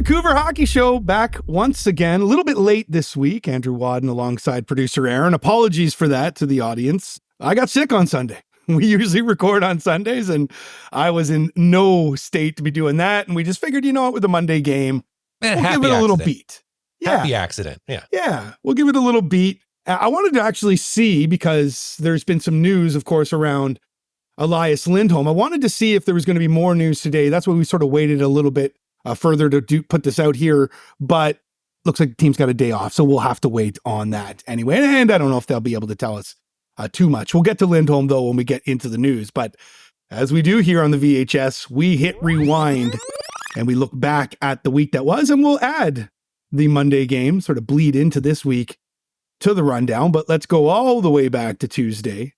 Vancouver Hockey Show back once again, a little bit late this week. Andrew Wadden alongside producer Aaron. Apologies for that to the audience. I got sick on Sunday. We usually record on Sundays, and I was in no state to be doing that. And we just figured, with the Monday game, we'll give it a little beat. Yeah. Happy accident. Yeah. Yeah. We'll give it a little beat. I wanted to actually see, because there's been some news, of course, around Elias Lindholm. I wanted to see if there was going to be more news today. That's why we sort of waited a little bit further to put this out here. But looks like the team's got a day off, so we'll have to wait on that anyway. And I don't know if they'll be able to tell us too much. We'll get to Lindholm, though, when we get into the news. But as we do here on the VHS, we hit rewind and we look back at the week that was, and we'll add the Monday game, sort of bleed into this week to the rundown. But let's go all the way back to Tuesday,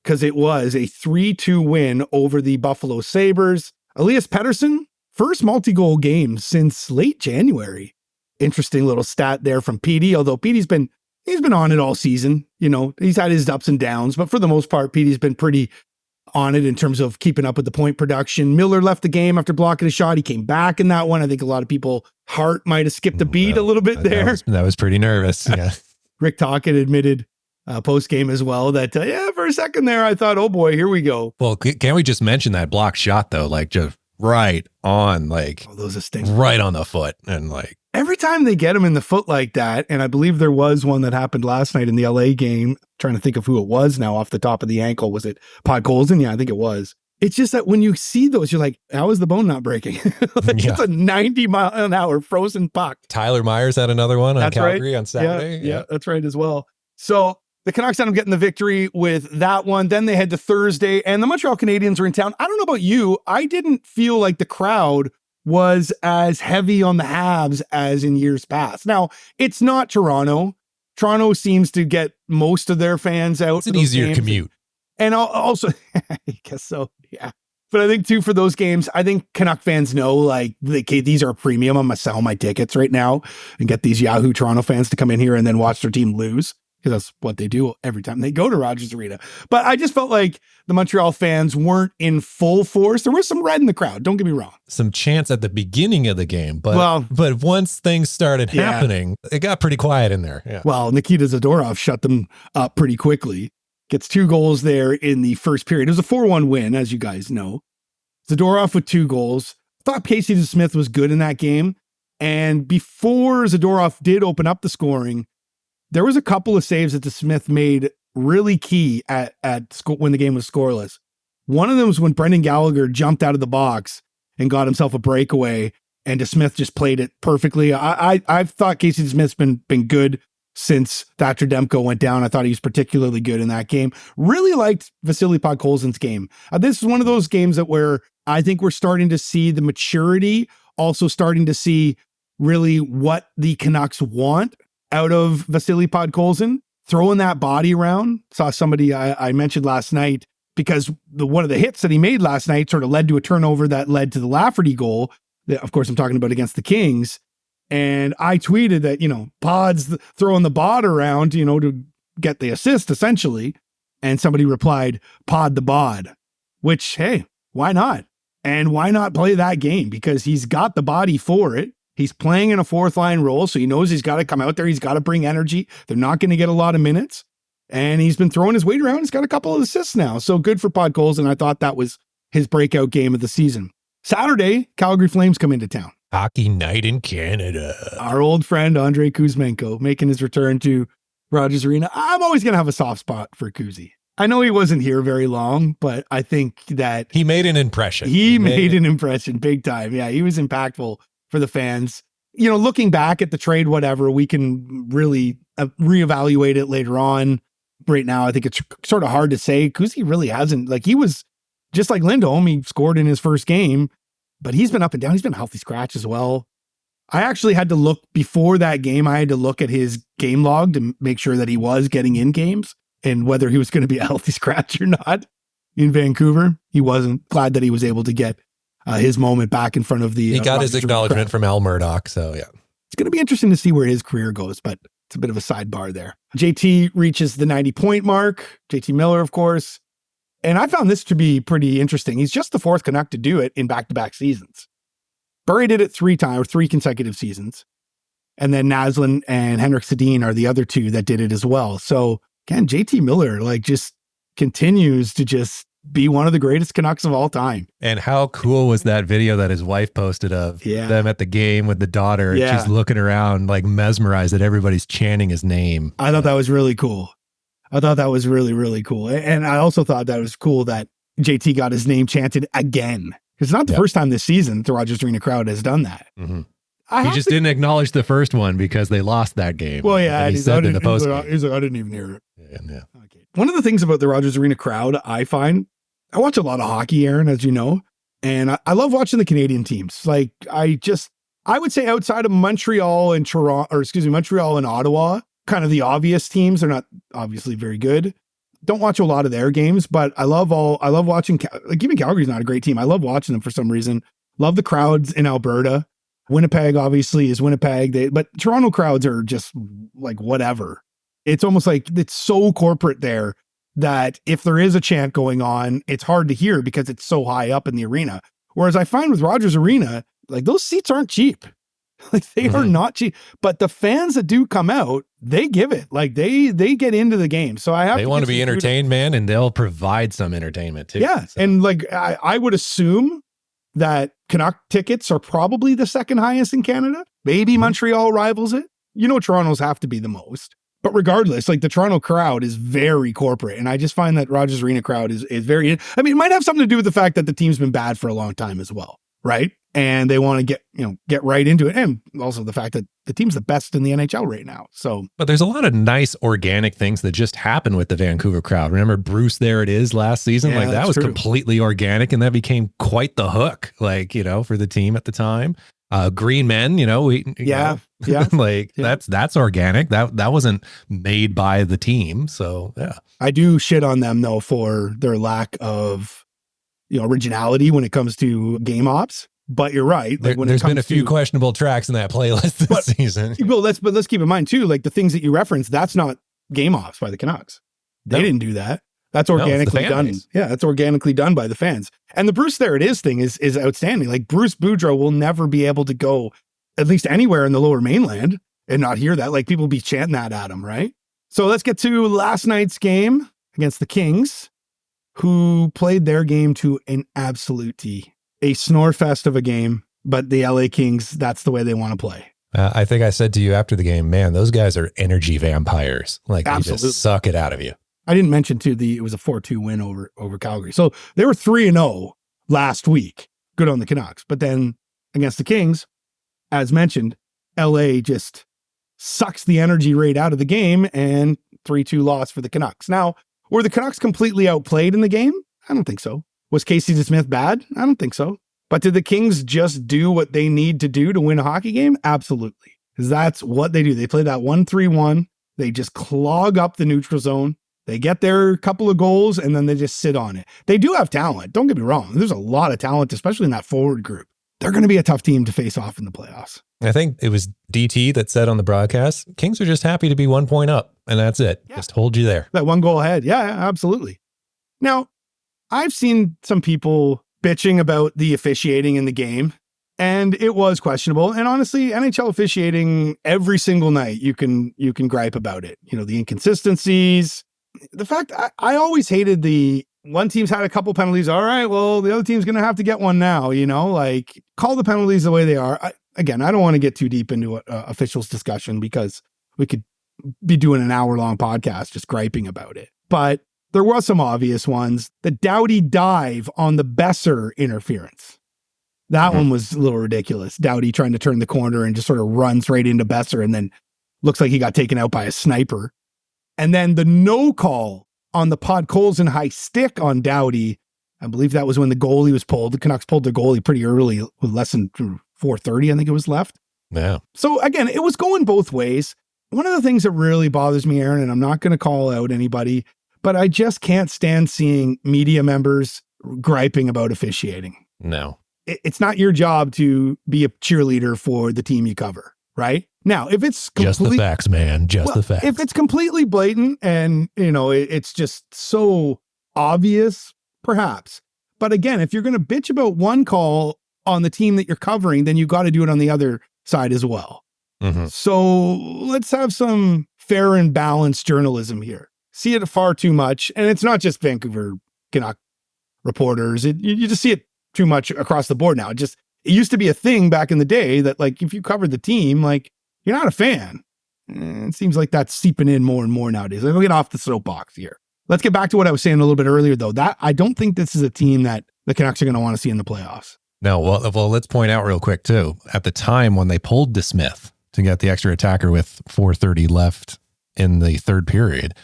because it was a 3-2 win over the Buffalo Sabres. Elias Pettersson, first multi-goal game since late January. Interesting little stat there from Petey, although Petey's been on it all season. He's had his ups and downs, but for the most part, Petey's been pretty on it in terms of keeping up with the point production. Miller left the game after blocking a shot. He came back in that one. I think a lot of people, heart might have skipped a beat a little bit there. That was pretty nervous. Yeah. Rick Tocchet admitted post-game as well that, for a second there, I thought, oh boy, here we go. Well, can't we just mention that block shot, though? Just right on, those are stings. Right on the foot. And every time they get him in the foot like that, and I believe there was one that happened last night in the LA game, trying to think of who it was now off the top of the ankle. Was it Podkolzin? Yeah, I think it was. It's just that when you see those, you're like, how is the bone not breaking? It's a 90-mile-an-hour frozen puck. Tyler Myers had another one on Calgary on Saturday. Yeah, that's right as well. So the Canucks ended up getting the victory with that one. Then they head to Thursday, and the Montreal Canadiens are in town. I don't know about you. I didn't feel like the crowd was as heavy on the Habs as in years past. Now, it's not Toronto. Toronto seems to get most of their fans out. It's an easier commute. And also, I guess so, yeah. But I think, too, for those games, I think Canuck fans know, these are a premium. I'm going to sell my tickets right now and get these Yahoo Toronto fans to come in here and then watch their team lose, because that's what they do every time they go to Rogers Arena. But I just felt like the Montreal fans weren't in full force. There was some red in the crowd, don't get me wrong. Some chants at the beginning of the game, but once things started happening, it got pretty quiet in there. Yeah. Well, Nikita Zadorov shut them up pretty quickly. Gets 2 goals there in the first period. It was a 4-1 win, as you guys know. Zadorov with 2 goals. Thought Casey DeSmith was good in that game. And before Zadorov did open up the scoring, there was a couple of saves that DeSmith made really key at when the game was scoreless. One of them was when Brendan Gallagher jumped out of the box and got himself a breakaway, and DeSmith just played it perfectly. I've thought Casey DeSmith's been good since Thatcher Demko went down. I thought he was particularly good in that game. Really liked Vasily Podkolzin's game. This is one of those games where I think we're starting to see the maturity, also starting to see really what the Canucks want out of Vasily Podkolzin, throwing that body around. Saw somebody I mentioned last night, because one of the hits that he made last night sort of led to a turnover that led to the Lafferty goal. That, of course, I'm talking about against the Kings. And I tweeted that, Pod's throwing the bod around, to get the assist, essentially. And somebody replied, Pod the bod, which, hey, why not? And why not play that game? Because he's got the body for it. He's playing in a 4th-line role, so he knows he's got to come out there. He's got to bring energy. They're not going to get a lot of minutes. And he's been throwing his weight around. He's got a couple of assists now. So good for Podkolzin. I thought that was his breakout game of the season. Saturday, Calgary Flames come into town. Hockey night in Canada. Our old friend Andrei Kuzmenko making his return to Rogers Arena. I'm always going to have a soft spot for Kuzi. I know he wasn't here very long, but I think that he made an impression. He made an impression big time. Yeah, he was impactful for the fans. Looking back at the trade, whatever, we can really reevaluate it later on. Right now, I think it's sort of hard to say. Kuzi really hasn't, he was just like Lindholm. He scored in his first game, but he's been up and down. He's been a healthy scratch as well. I actually had to look before that game. I had to look at his game log to make sure that he was getting in games and whether he was going to be a healthy scratch or not in Vancouver. He wasn't. Glad that he was able to get his moment back in front of the... He got his acknowledgement from Al Murdoch, so yeah. It's going to be interesting to see where his career goes, but it's a bit of a sidebar there. JT reaches the 90-point mark. JT Miller, of course. And I found this to be pretty interesting. He's just the 4th Canuck to do it in back-to-back seasons. Burry did it 3 consecutive seasons. And then Naslund and Henrik Sedin are the other 2 that did it as well. So again, JT Miller just continues to just be one of the greatest Canucks of all time. And how cool was that video that his wife posted of them at the game with the daughter? Yeah. She's looking around mesmerized that everybody's chanting his name. I thought that was really cool. I thought that was really, really cool. And I also thought that was cool that JT got his name chanted again. It's not the first time this season the Rogers Arena crowd has done that. Mm-hmm. He just didn't acknowledge the first one because they lost that game. Well, yeah. And he said in the post game. He's like, I didn't even hear it. Yeah. Okay. One of the things about the Rogers Arena crowd, I find, I watch a lot of hockey, Aaron, as you know, and I love watching the Canadian teams. I would say outside of Montreal and Montreal and Ottawa, kind of the obvious teams. They're not obviously very good. Don't watch a lot of their games, but I love watching, even Calgary's not a great team. I love watching them for some reason. Love the crowds in Alberta. Winnipeg obviously is Winnipeg, but Toronto crowds are just whatever. It's almost like it's so corporate there that if there is a chant going on, it's hard to hear because it's so high up in the arena. Whereas I find with Rogers Arena, those seats aren't cheap. They are not cheap, but the fans that do come out, they give it. They get into the game. So they want to be entertained, man, and they'll provide some entertainment too. Yeah. So. And I would assume that Canuck tickets are probably the second highest in Canada. Maybe Montreal rivals it. Toronto's have to be the most. But regardless, the Toronto crowd is very corporate. And I just find that Rogers Arena crowd is very, it might have something to do with the fact that the team's been bad for a long time as well. Right. And they want to get right into it. And also the fact that the team's the best in the NHL right now. So, but there's a lot of nice organic things that just happen with the Vancouver crowd. Remember Bruce There It Is last season? Yeah, that was completely organic, and that became quite the hook, for the team at the time. Green Men, that's organic. That wasn't made by the team. So yeah. I do shit on them though for their lack of originality when it comes to game ops. But you're right. There's been a few questionable tracks in that playlist this season. Well, let's keep in mind too, the things that you referenced, that's not game ops by the Canucks. They didn't do that. That's organically done. Base. Yeah, that's organically done by the fans. And the Bruce There It Is thing is outstanding. Bruce Boudreau will never be able to go at least anywhere in the Lower Mainland and not hear that. People be chanting that at him, right? So let's get to last night's game against the Kings, who played their game to an absolute T. A snore fest of a game, but the LA Kings, that's the way they want to play. I think I said to you after the game, man, those guys are energy vampires. They Absolutely. just suck it out of you. I didn't mention too, it was a 4-2 win over Calgary. So they were 3-0 last week. Good on the Canucks. But then against the Kings, as mentioned, LA just sucks the energy rate out of the game, and 3-2 loss for the Canucks. Now, were the Canucks completely outplayed in the game? I don't think so. Was Casey DeSmith bad? I don't think so. But did the Kings just do what they need to do to win a hockey game? Absolutely. Because that's what they do. They play that 1-3-1. They just clog up the neutral zone. They get their couple of goals, and then they just sit on it. They do have talent. Don't get me wrong. There's a lot of talent, especially in that forward group. They're going to be a tough team to face off in the playoffs. I think it was DT that said on the broadcast, Kings are just happy to be 1 point up, and that's it. Yeah. Just hold you there. That 1 goal ahead. Yeah, absolutely. Now, I've seen some people bitching about the officiating in the game, and it was questionable. And honestly, NHL officiating every single night, you can gripe about it. The inconsistencies, the fact I always hated the one team's had a couple penalties. All right, well, the other team's going to have to get one now, call the penalties the way they are. I don't want to get too deep into officials discussion because we could be doing an hour-long podcast just griping about it. But there was some obvious ones. The Doughty dive on the Besser interference. That one was a little ridiculous. Doughty trying to turn the corner and just sort of runs right into Besser and then looks like he got taken out by a sniper. And then the no call on the Podkolzin high stick on Doughty. I believe that was when the goalie was pulled. The Canucks pulled their goalie pretty early with less than 4:30, I think it was left. Yeah. So again, it was going both ways. One of the things that really bothers me, Aaron, and I'm not going to call out anybody, but I just can't stand seeing media members griping about officiating. No. It's not your job to be a cheerleader for the team you cover, right? Now, if it's just the facts, man, the facts. If it's completely blatant and, it's just so obvious, perhaps. But again, if you're going to bitch about one call on the team that you're covering, then you got to do it on the other side as well. Mm-hmm. So let's have some fair and balanced journalism here. See it far too much. And it's not just Vancouver Canuck reporters. You just see it too much across the board now. It used to be a thing back in the day that, like, if you covered the team, like, you're not a fan. It seems like that's seeping in more and more nowadays. We'll get off the soapbox here. Let's get back to what I was saying a little bit earlier, though. That I don't think this is a team that the Canucks are going to want to see in the playoffs. No, well, let's point out real quick, too. At the time when they pulled DeSmith to get the extra attacker with 4:30 left in the third period,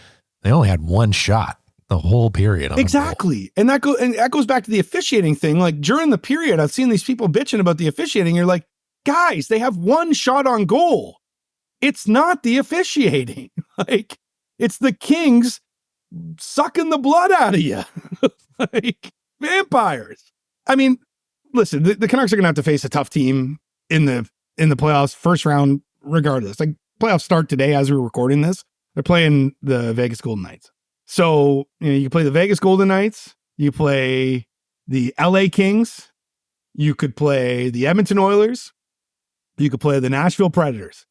they only had one shot the whole period. Exactly. And that goes back to the officiating thing. Like, during the period, I've seen these people bitching about the officiating. You're like, guys, they have one shot on goal. It's not the officiating. Like, it's the Kings sucking the blood out of you. Like vampires. I mean, listen, the Canucks are going to have to face a tough team in the playoffs, first round, regardless. Like, playoffs start today as we're recording this. They're playing the Vegas Golden Knights. So, you can play the Vegas Golden Knights. You play the LA Kings. You could play the Edmonton Oilers. You could play the Nashville Predators.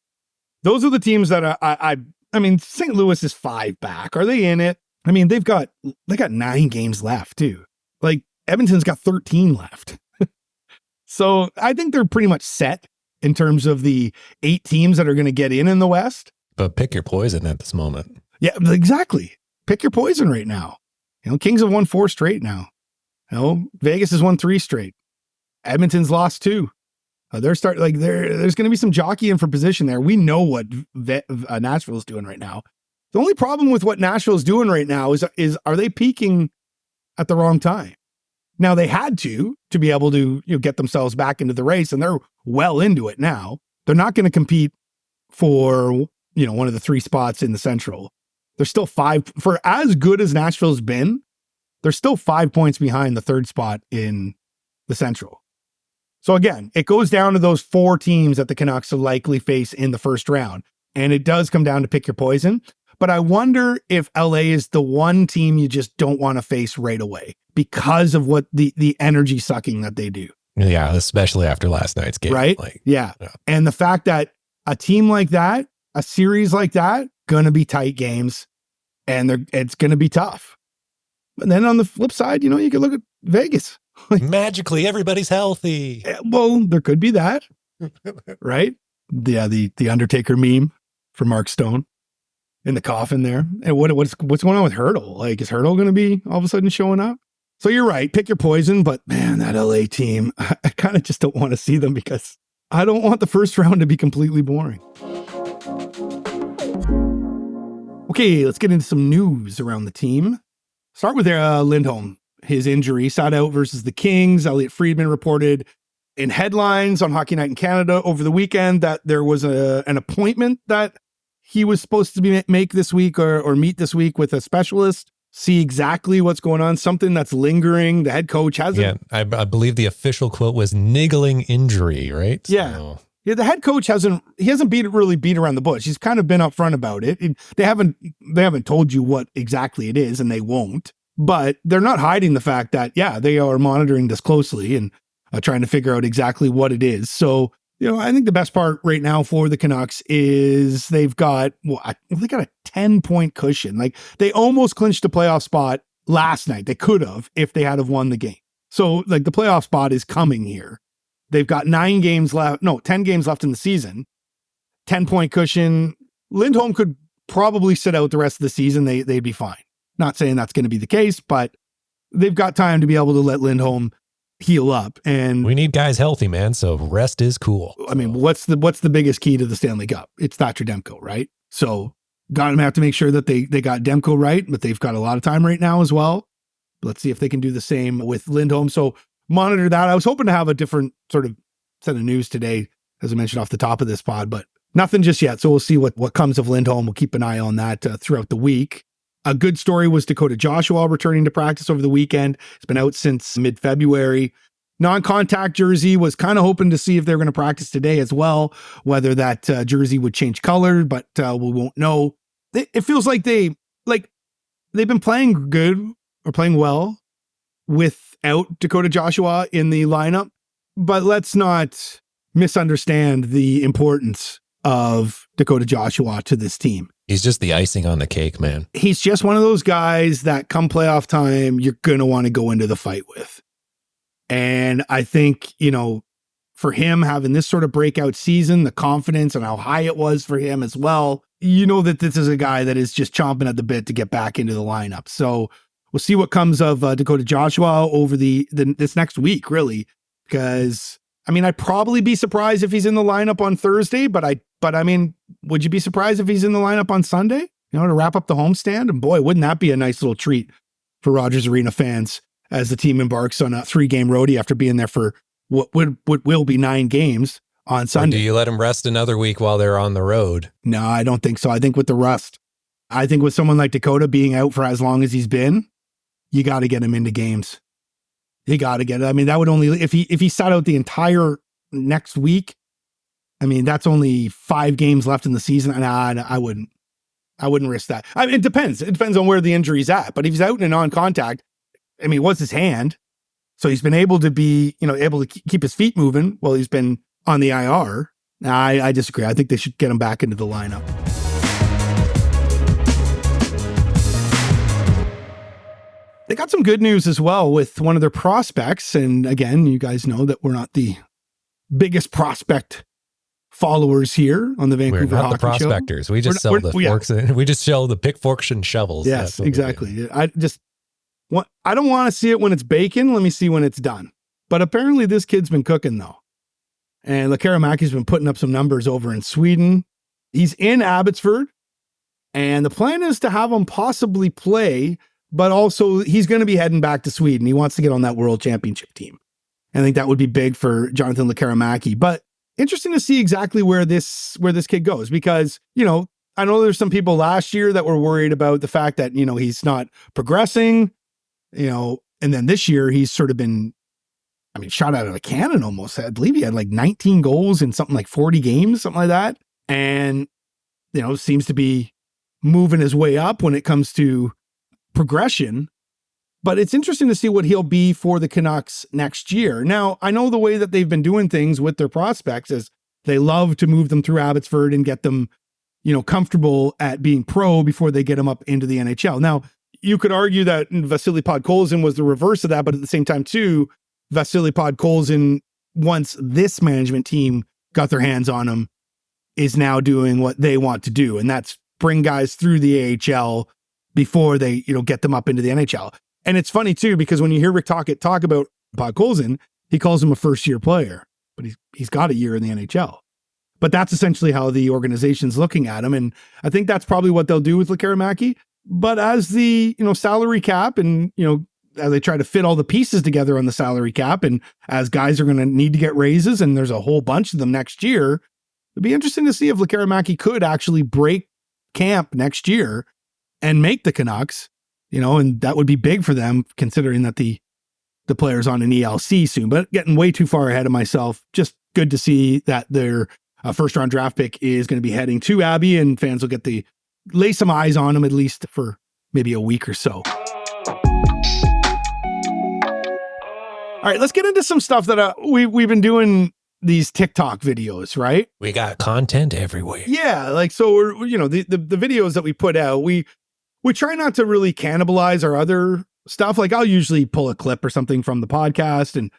Those are the teams that I mean, St. Louis is 5 back. Are they in it? I mean, they got 9 games left too. Like, Edmonton's got 13 left. So I think they're pretty much set in terms of the 8 teams that are going to get in the West. But pick your poison at this moment. Yeah, exactly. Pick your poison right now. Kings have won 4 straight now. Vegas has won 3 straight. Edmonton's lost 2. There's going to be some jockeying for position there. We know what Nashville's doing right now. The only problem with what Nashville's doing right now is are they peaking at the wrong time? Now, they had to be able to get themselves back into the race, and they're well into it now. They're not going to compete for one of the 3 spots in the Central. They're still 5, for as good as Nashville's been, they're still 5 points behind the 3rd spot in the Central. So again, it goes down to those 4 teams that the Canucks will likely face in the first round. And it does come down to pick your poison. But I wonder if LA is the one team you just don't want to face right away because of what the energy sucking that they do. Yeah, especially after last night's game. Right? Yeah. And the fact that a team like that, a series like that, going to be tight games and it's going to be tough. And then on the flip side, you can look at Vegas. Magically, everybody's healthy. Well, there could be that, right? Yeah, the Undertaker meme for Mark Stone in the coffin there. And what's going on with Hurdle? Like, is Hurdle going to be all of a sudden showing up? So you're right, pick your poison. But man, that LA team, I kind of just don't want to see them because I don't want the first round to be completely boring. Okay, let's get into some news around the team. Start with Lindholm. His injury sat out versus the Kings. Elliot Friedman reported in headlines on Hockey Night in Canada over the weekend that there was an appointment that he was supposed to make this week or meet this week with a specialist, see exactly what's going on, something that's lingering. The head coach hasn't. Yeah, I believe the official quote was niggling injury, right? Yeah. Yeah, the head coach hasn't really beat around the bush. He's kind of been upfront about it. They haven't told you what exactly it is, and they won't. But they're not hiding the fact that, they are monitoring this closely and trying to figure out exactly what it is. So, I think the best part right now for the Canucks is they've got a 10-point cushion. Like, they almost clinched a playoff spot last night. They could have if they had have won the game. So, like, the playoff spot is coming here. They've got 10 games left in the season. 10-point cushion. Lindholm could probably sit out the rest of the season. They'd be fine. Not saying that's going to be the case, but they've got time to be able to let Lindholm heal up. And we need guys healthy, man. So rest is cool. I mean, what's the biggest key to the Stanley Cup? It's Thatcher Demko, right? So got to have to make sure that they got Demko right, but they've got a lot of time right now as well. Let's see if they can do the same with Lindholm. So monitor that. I was hoping to have a different sort of set of news today, as I mentioned off the top of this pod, but nothing just yet. So we'll see what comes of Lindholm. We'll keep an eye on that throughout the week. A good story was Dakota Joshua returning to practice over the weekend. It's been out since mid-February. Non-contact jersey, was kind of hoping to see if they're going to practice today as well, whether that jersey would change color, but we won't know. It feels like they've been playing good or playing well without Dakota Joshua in the lineup. But let's not misunderstand the importance of Dakota Joshua to this team. He's just the icing on the cake, man. He's just one of those guys that come playoff time, you're going to want to go into the fight with. And I think, for him having this sort of breakout season, the confidence and how high it was for him as well, that this is a guy that is just chomping at the bit to get back into the lineup. So we'll see what comes of Dakota Joshua over this next week, really, because I'd probably be surprised if he's in the lineup on Thursday, but would you be surprised if he's in the lineup on Sunday, to wrap up the homestand? And boy, wouldn't that be a nice little treat for Rogers Arena fans as the team embarks on a 3-game roadie after being there for what will be 9 games on Sunday. Or do you let them rest another week while they're on the road? No, I don't think so. I think with the rust, I think with someone like Dakota being out for as long as he's been, you got to get him into games. You got to get it. That would only, if he sat out the entire next week, that's only 5 games left in the season. And I wouldn't risk that. It depends. It depends on where the injury's at. But if he's out and in non-contact, what's his hand? So he's been able to be, able to keep his feet moving while he's been on the IR. I disagree. I think they should get him back into the lineup. They got some good news as well with one of their prospects. And again, you guys know that we're not the biggest prospect followers here on the Vancouver We're not Hockey the prospectors. Show. We just sell the forks. We just sell the pick, forks, and shovels. Yes, exactly. I don't want to see it when it's bacon. Let me see when it's done. But apparently this kid's been cooking though. And Lekaramäki's been putting up some numbers over in Sweden. He's in Abbotsford. And the plan is to have him possibly play, but also he's going to be heading back to Sweden. He wants to get on that world championship team. I think that would be big for Jonathan Lekaramäki. But interesting to see exactly where this kid goes, because, I know there's some people last year that were worried about the fact that, he's not progressing, and then this year he's sort of been, shot out of a cannon almost. I believe he had like 19 goals in something like 40 games, something like that. And, seems to be moving his way up when it comes to progression. But it's interesting to see what he'll be for the Canucks next year. Now, I know the way that they've been doing things with their prospects is they love to move them through Abbotsford and get them, comfortable at being pro before they get them up into the NHL. Now, you could argue that Vasily Podkolzin was the reverse of that, but at the same time, too, Vasily Podkolzin, once this management team got their hands on him, is now doing what they want to do, and that's bring guys through the AHL before they, get them up into the NHL. And it's funny, too, because when you hear Rick Tocchet talk about Podkolzin, he calls him a first-year player, but he's got a year in the NHL. But that's essentially how the organization's looking at him, and I think that's probably what they'll do with Lekaramäki. But as the, salary cap and, as they try to fit all the pieces together on the salary cap, and as guys are going to need to get raises, and there's a whole bunch of them next year, it'd be interesting to see if Lekaramäki could actually break camp next year and make the Canucks, and that would be big for them considering that the player's on an ELC soon. But getting way too far ahead of myself, just good to see that their first round draft pick is going to be heading to Abbey, and fans will get to lay some eyes on him at least for maybe a week or so. All right, let's get into some stuff that we've been doing these TikTok videos, right? We got content everywhere. Yeah, so we're, the videos that we put out, we try not to really cannibalize our other stuff. Like I'll usually pull a clip or something from the podcast and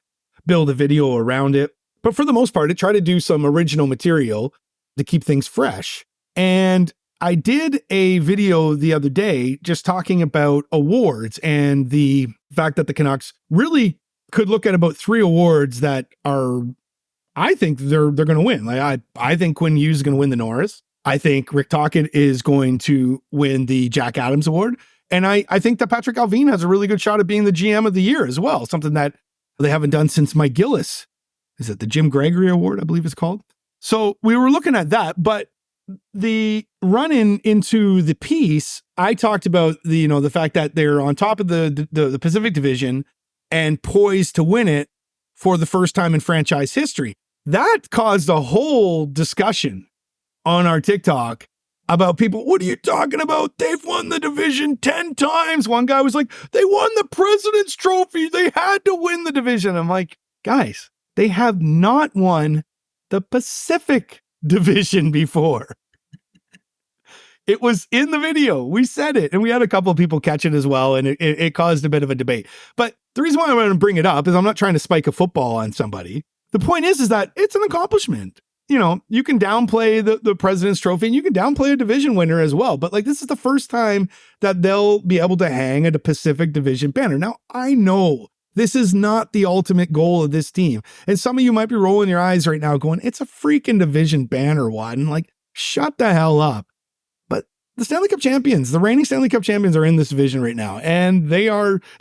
build a video around it. But for the most part, I try to do some original material to keep things fresh. And I did a video the other day just talking about awards and the fact that the Canucks really could look at about 3 awards that are, I think they're going to win. Like I think Quinn Hughes is going to win the Norris. I think Rick Tocchet is going to win the Jack Adams Award. And I think that Patrick Alvin has a really good shot at being the GM of the year as well. Something that they haven't done since Mike Gillis. Is it the Jim Gregory Award, I believe it's called? So we were looking at that, but the run-in into the piece, I talked about the fact that they're on top of the Pacific Division and poised to win it for the first time in franchise history. That caused a whole discussion on our TikTok about people. What are you talking about? They've won the division 10 times. One guy was like, they won the President's Trophy. They had to win the division. I'm like, guys, They have not won the Pacific Division before. It was in the video. We said it, and we had a couple of people catch it as well, and it caused a bit of a debate. But the reason why I want to bring it up is I'm not trying to spike a football on somebody. The point is that it's an accomplishment. You know, you can downplay the President's Trophy, and you can downplay a division winner as well. But like, this is the first time that they'll be able to hang a Pacific Division banner. Now, I know this is not the ultimate goal of this team. And some of you might be rolling your eyes right now going, it's a freaking division banner, Wadden. Like, shut the hell up. But the Stanley Cup champions, the reigning Stanley Cup champions are in this division right now. And they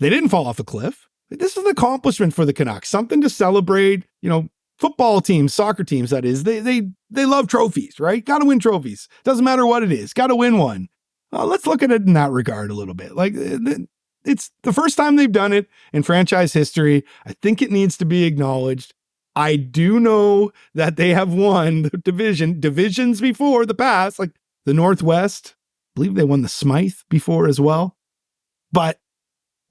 didn't fall off a cliff. This is an accomplishment for the Canucks, something to celebrate. You know, football teams, soccer teams, that is, they love trophies, right? Got to win trophies. Doesn't matter what it is. Got to win one. Let's look at it in that regard a little bit. Like, it's the first time they've done it in franchise history. I think it needs to be acknowledged. I do know that they have won the divisions before the past, like the Northwest. I believe they won the Smythe before as well. But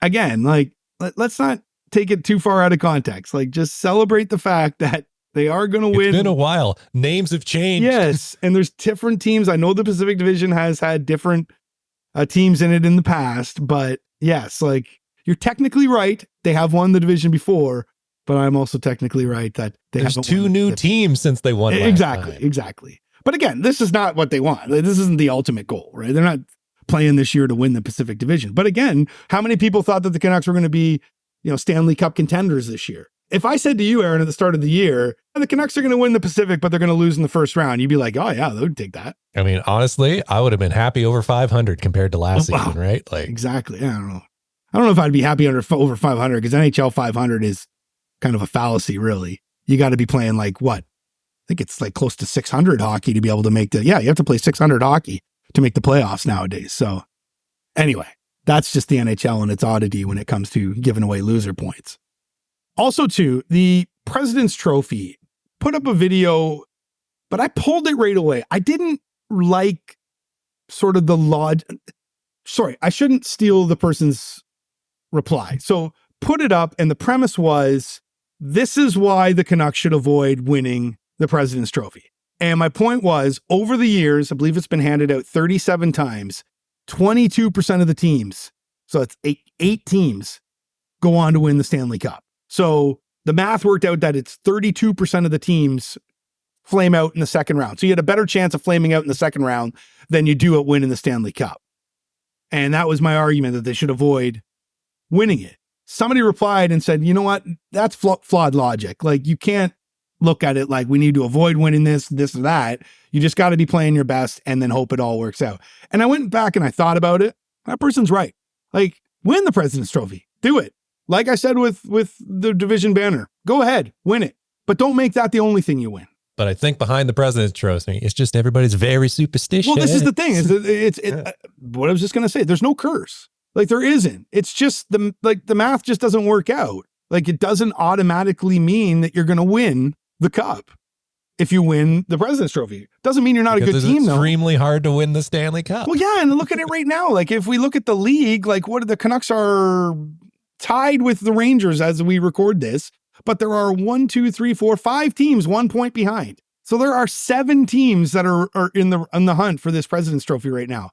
again, like, let's not take it too far out of context. Like, just celebrate the fact that they are going to win. It's been a while. Names have changed. Yes. And there's different teams. I know the Pacific Division has had different teams in it in the past, but yes, like, you're technically right. They have won the division before, but I'm also technically right that there's two new teams since they won. Exactly. But again, this is not what they want. This isn't the ultimate goal, right? They're not playing this year to win the Pacific Division. But again, how many people thought that the Canucks were going to be, you know, Stanley Cup contenders this year? If I said to you, Aaron, at the start of the year, the Canucks are going to win the Pacific, but they're going to lose in the first round, you'd be like, oh yeah, they would take that. I mean, honestly, I would have been happy over 500 compared to last season, right? Like, exactly. I don't know if I'd be happy over 500, because NHL 500 is kind of a fallacy, really. You got to be playing like what? I think it's like close to 600 hockey to be able to make you have to play 600 hockey to make the playoffs nowadays. So anyway, that's just the NHL and its oddity when it comes to giving away loser points. Also, too, the President's Trophy put up a video, but I pulled it right away. I didn't like sort of the Sorry, I shouldn't steal the person's reply. So put it up, and the premise was, this is why the Canucks should avoid winning the President's Trophy. And my point was, over the years, I believe it's been handed out 37 times, 22% of the teams, so it's eight teams, go on to win the Stanley Cup. So the math worked out that it's 32% of the teams flame out in the second round. So you had a better chance of flaming out in the second round than you do at winning the Stanley Cup. And that was my argument, that they should avoid winning it. Somebody replied and said, you know what? That's flawed logic. Like, you can't look at it like we need to avoid winning this or that. You just got to be playing your best and then hope it all works out. And I went back and I thought about it. That person's right. Like, win the President's Trophy. Do it. Like I said with the division banner, go ahead, win it. But don't make that the only thing you win. But I think behind the President's Trophy, it's just everybody's very superstitious. Well, this is the thing. What I was just going to say, there's no curse. Like, there isn't. It's just the math just doesn't work out. Like, it doesn't automatically mean that you're going to win the cup if you win the President's Trophy. Doesn't mean you're not a good team, though. It's extremely hard to win the Stanley Cup. Well, yeah, and look at it right now. Like, if we look at the league, like, what the Canucks are tied with the Rangers as we record this, but there are 5 teams 1 point behind. So there are 7 teams that are in the hunt for this President's Trophy right now.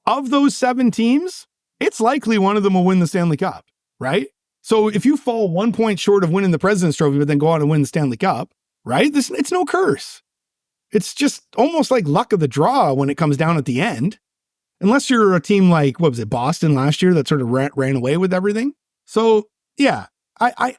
Of those 7 teams, it's likely one of them will win the Stanley Cup, right? So if you fall 1 point short of winning the President's Trophy, but then go on and win the Stanley Cup, right? It's no curse. It's just almost like luck of the draw when it comes down at the end. Unless you're a team like, what was it, Boston last year that sort of ran away with everything. So yeah, I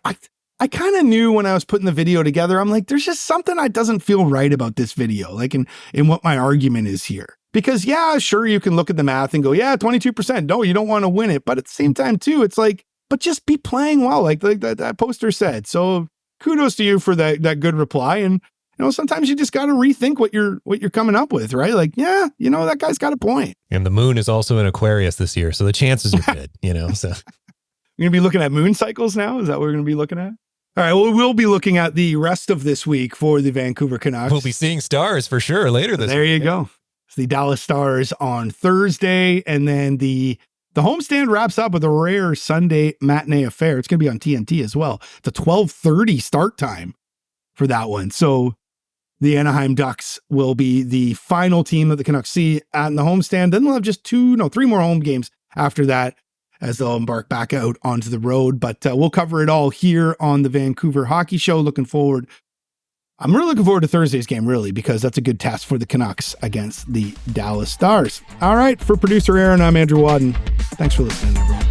kind of knew when I was putting the video together, I'm like, there's just something that doesn't feel right about this video, like in what my argument is here. Because yeah, sure, you can look at the math and go, yeah, 22%. No, you don't want to win it. But at the same time too, it's like, but just be playing well, like that poster said. So kudos to you for that good reply. And you know, sometimes you just got to rethink what you're coming up with, right? Like, yeah, you know, that guy's got a point. And the moon is also in Aquarius this year, so the chances are good, you know. So we're going to be looking at moon cycles now? Is that what we're going to be looking at? All right, well, we'll be looking at the rest of this week for the Vancouver Canucks. We'll be seeing stars for sure later this week. There you go. It's the Dallas Stars on Thursday, and then the homestand wraps up with a rare Sunday matinee affair. It's going to be on TNT as well. It's a 12:30 start time for that one. So the Anaheim Ducks will be the final team that the Canucks see at the homestand. Then they'll have just 3 more home games after that as they'll embark back out onto the road. But we'll cover it all here on the Vancouver Hockey Show. I'm really looking forward to Thursday's game, really, because that's a good test for the Canucks against the Dallas Stars. All right, for producer Aaron, I'm Andrew Wadden. Thanks for listening, everyone.